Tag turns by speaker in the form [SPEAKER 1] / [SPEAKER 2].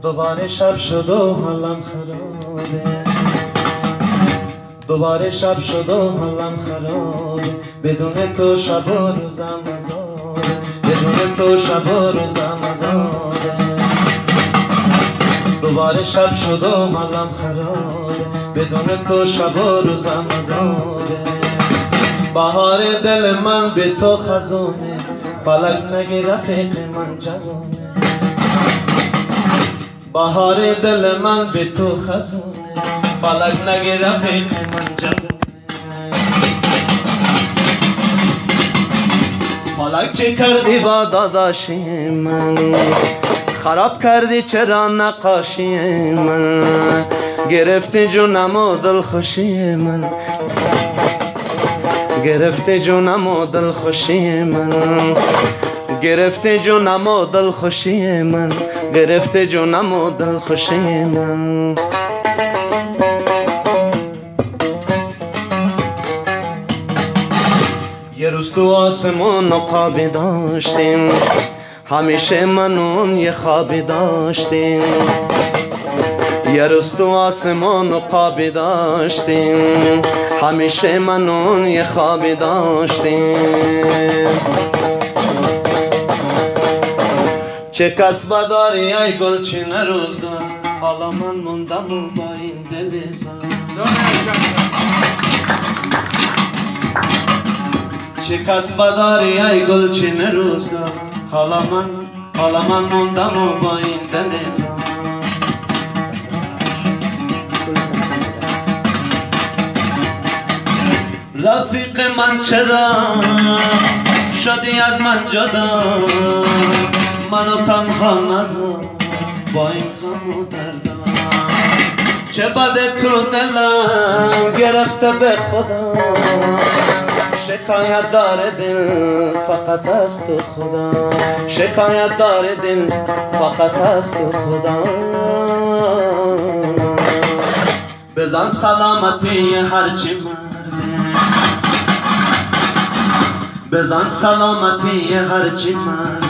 [SPEAKER 1] دوباره شب شد و حالم خرابه، دوباره شب شد و حالم خرابه، بدون تو شب و روزم مزاره، بدون تو شب و روزم مزاره. دوباره شب شد و حالم خرابه، بدون تو شب و روزم مزاره. بهار دل من به تو خزانه، فلک نگی رفیق من جوانه. بهار دل من به تو خزانه، فلک نگی رفیق من جوانه. فلک چه کردی با داداشی من، خراب کردی چرا نقاشی من، گرفتی جونم و دلخوشی من، گرفتی جونم و دلخوشی من، گرفتی جونم و دلخوشی من، گرفتی جونم و دلخوشی من. یه روز تو آسمون خوابی داشتیم، همیشه منون یه خوابی داشتیم. یه روز تو آسمون خوابی داشتیم، همیشه منون یه خوابی داشتیم. چه کس بداری ای گلچین روزگار، حالا من موندم و با این دل زار. چه کس بداری ای گلچین روزگار، حالا من موندم و با این دل زار. رفیق من چرا شدی از من جدا، منو تنها نذار با این غم و دردم. چه بده تو دلم گرفته به خدا، شکایت داره دل فقط از تو خدا، شکایت داره دل فقط از تو خدا. بزن سلامتی هرچی مرده، بزن سلامتی هرچی مرده،